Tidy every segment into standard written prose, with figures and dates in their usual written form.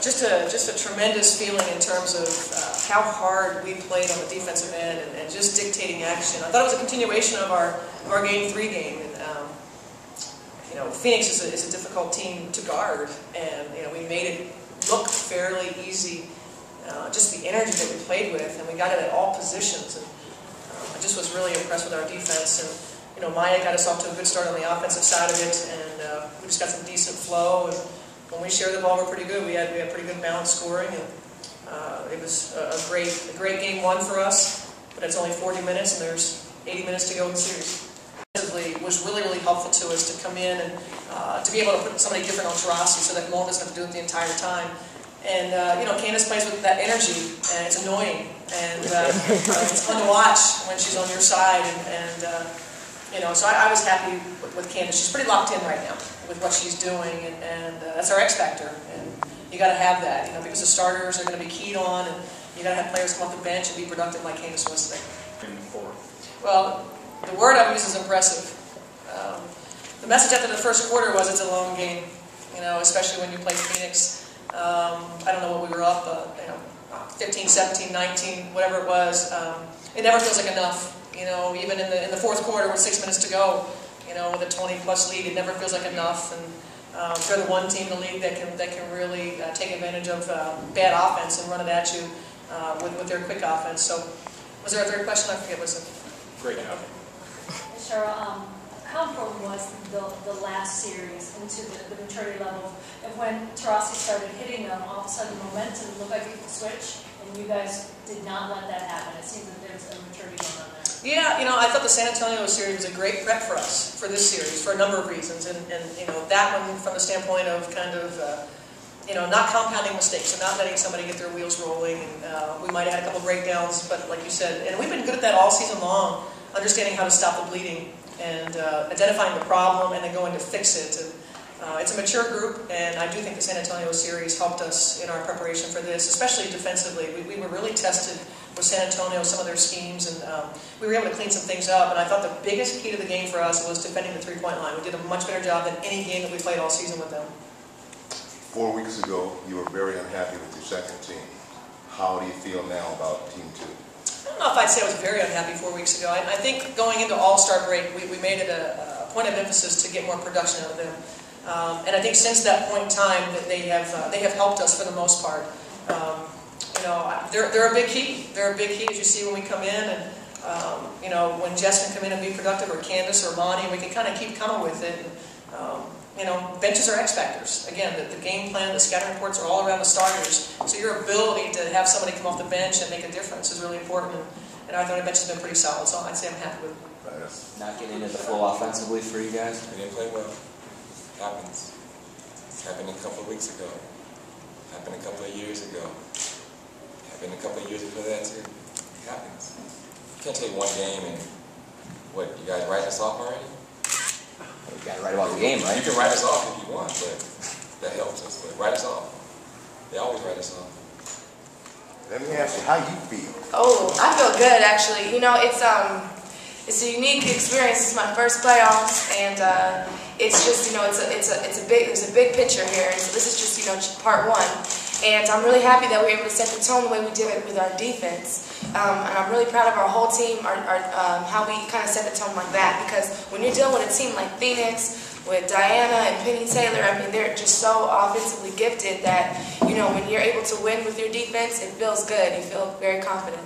just a tremendous feeling in terms of how hard we played on the defensive end and just dictating action. I thought it was a continuation of our Game 3 game. And, you know, Phoenix is a difficult team to guard, and you know, we made it look fairly easy. Just the energy that we played with, and we got it at all positions. And I just was really impressed with our defense. And you know, Maya got us off to a good start on the offensive side of it, and we just got some decent flow. And when we shared the ball, we're pretty good. We had pretty good balanced scoring, and it was a great game one for us. But it's only 40 minutes, and there's 80 minutes to go in the series. It was really helpful to us to come in and to be able to put somebody different on Taurasi so that Mo doesn't have to do it the entire time. And you know, Candace plays with that energy, and it's annoying, and it's fun to watch when she's on your side. And you know, so I was happy with Candace. She's pretty locked in right now with what she's doing, and that's our X factor. And you got to have that, you know, because the starters are going to be keyed on, and you got to have players come off the bench and be productive like Candace was today. Well, the word I would use is impressive. The message after the first quarter was it's a long game, you know, especially when you play Phoenix. I don't know what we were up, you know, 15, 17, 19, whatever it was. It never feels like enough, you know. Even in the fourth quarter with 6 minutes to go, you know, with a 20-plus lead, it never feels like enough. And they're the one team in the league that can really take advantage of bad offense and run it at you with their quick offense. So, was there a third question? I forget. Was it? Great job. Cheryl, how important was the last series into the maturity level of when Taurasi started hitting them? All of a sudden, momentum looked like it could switch, and you guys did not let that happen. It seems that there's a maturity going on there. Yeah, you know, I thought the San Antonio series was a great prep for us for this series for a number of reasons, and you know, that one from the standpoint of kind of you know, not compounding mistakes and not letting somebody get their wheels rolling. And we might have had a couple breakdowns, but like you said, and we've been good at that all season long. Understanding how to stop the bleeding and identifying the problem and then going to fix it. And, it's a mature group, and I do think the San Antonio series helped us in our preparation for this, especially defensively. We were really tested with San Antonio, some of their schemes, and we were able to clean some things up. And I thought the biggest key to the game for us was defending the three-point line. We did a much better job than any game that we played all season with them. 4 weeks ago, you were very unhappy with your second team. How do you feel now about Team 2? I don't know if I'd say I was very unhappy 4 weeks ago. I think going into All-Star break, we made it a point of emphasis to get more production out of them. And I think since that point in time, that they have helped us for the most part. You know, they're a big key. They're a big key, as you see when we come in, and you know, when Jess can come in and be productive, or Candace or Monty, we can kind of keep coming with it. And, you know, benches are X factors. Again, the game plan, the scouting reports are all around the starters. So your ability to have somebody come off the bench and make a difference is really important. And I thought our bench has been pretty solid, so I'd say I'm happy with it. Not getting into the flow offensively for you guys? We didn't play well. Happens. Happened a couple of weeks ago. Happened a couple of years ago. Happened a couple of years before that too. It happens. You can't take one game and, what, you guys write us off already? You got to write about the game, right? You can write us off if you want, but that helps us. But write us off. They always write us off. Let me ask you how you feel. Oh, I feel good actually. You know, it's a unique experience. It's my first playoffs, and it's just, you know, there's a big picture here. And so this is just, you know, part one. And I'm really happy that we were able to set the tone the way we did it with our defense. And I'm really proud of our whole team, how we kind of set the tone like that. Because when you're dealing with a team like Phoenix, with Diana and Penny Taylor, I mean, they're just so offensively gifted that, you know, when you're able to win with your defense, it feels good. You feel very confident.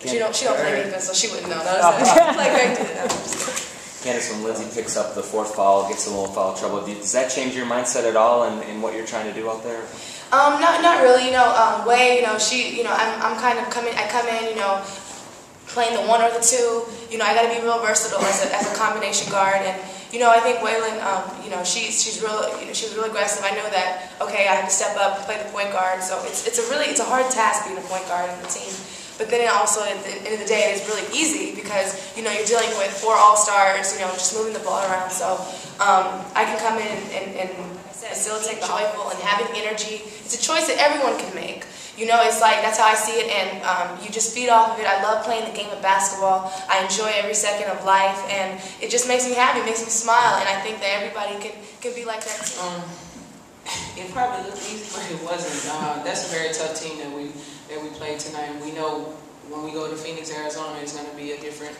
She don't play defense, so she wouldn't know. Like Greg did. Candace, when Lindsay picks up the fourth foul, gets a little foul trouble, does that change your mindset at all in what you're trying to do out there? Not really. You know, Way, you know, I'm kind of I come in, you know, playing the one or the two. You know, I got to be real versatile as a combination guard, and you know, I think Waylon, you know, she was real aggressive. I know that. Okay, I have to step up, play the point guard. So it's a hard task being a point guard in the team. But then also at the end of the day, it's really easy because, you know, you're dealing with 4 all-stars, you know, just moving the ball around. So I can come in and facilitate joyful and having energy. It's a choice that everyone can make. You know, it's like, that's how I see it, and you just feed off of it. I love playing the game of basketball. I enjoy every second of life, and it just makes me happy, makes me smile, and I think that everybody can be like that too. It probably looked easy, but it wasn't. That's a very tough team that we played tonight. And we know when we go to Phoenix, Arizona, it's going to be a different,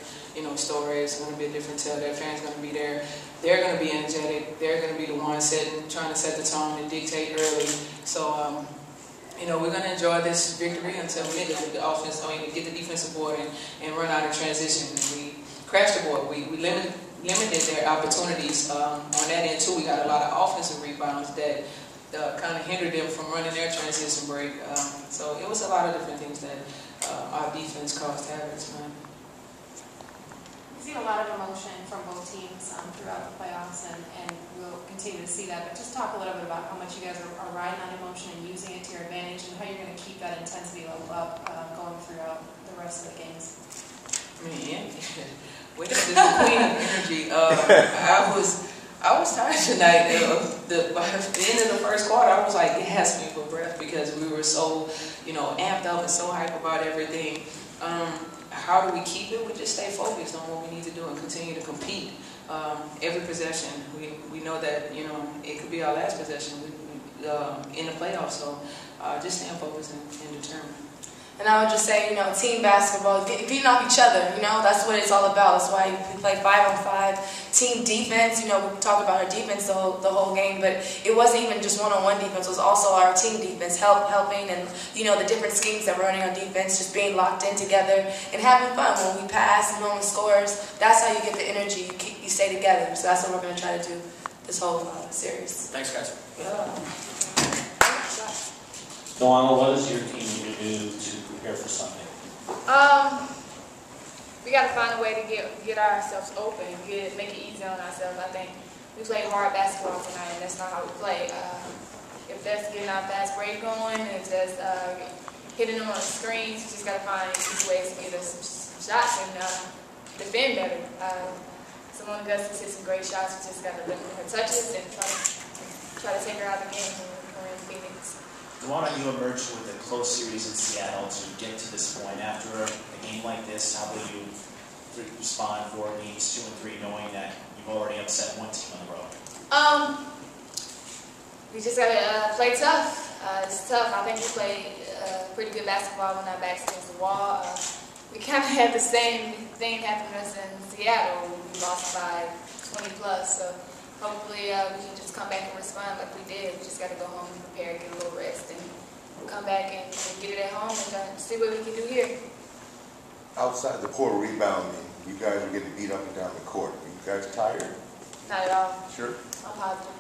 story. It's going to be a different tale. Their fans going to be there. They're going to be energetic. They're going to be the ones trying to set the tone and dictate early. So, we're going to enjoy this victory until we get the offense, get the defensive board and run out of transition. And we crashed the board. We limited their opportunities. On that end too, we got a lot of offensive rebounds that kind of hindered them from running their transition break. So it was a lot of different things that our defense caused habits, man. We've seen a lot of emotion from both teams throughout the playoffs, and we'll continue to see that. But just talk a little bit about how much you guys are riding on emotion and using it to your advantage, and how you're going to keep that intensity level up going throughout the rest of the games. Man, with the queen of energy, I was tired tonight. By the end of the first quarter, I was like gasping for breath because we were so, amped up and so hype about everything. How do we keep it? We just stay focused on what we need to do and continue to compete. Every possession, we know that it could be our last possession in the playoffs. So just staying focused and determined. And I would just say, team basketball, beating off each other, that's what it's all about. That's why we play 5-on-5. Team defense, we talk about our defense the whole game, but it wasn't even just one-on-one defense. It was also our team defense, helping and, the different schemes that we're running on defense, just being locked in together and having fun. When we pass and no one scores, that's how you get the energy. You stay together. So that's what we're going to try to do this whole series. Thanks, guys. Luana, what does your team need to do to prepare for Sunday? We got to find a way to get ourselves open, make it easy on ourselves. I think we played hard basketball tonight, and that's not how we play. If that's getting our fast break going, and just hitting them on the screens, we just got to find easy ways to get us some shots and defend better. Some of Augustus hit some great shots. We just got to limit her touches and try to take her out of the game when we're in Phoenix. Luana, you emerged with a close series in Seattle to get to this point. After a game like this, how will you respond for games 2 and 3, knowing that you've already upset one team on the road? We just got to play tough. It's tough. I think we played pretty good basketball when our backs against the wall. We kind of had the same thing happen to us in Seattle. We lost by 20 plus. So hopefully we can just come back and respond like we did. We just got to go home and prepare, get a little rest, and come back and get it at home and see what we can do here. Outside the poor rebounding, you guys are getting beat up and down the court. Are you guys tired? Not at all. Sure. I'm positive.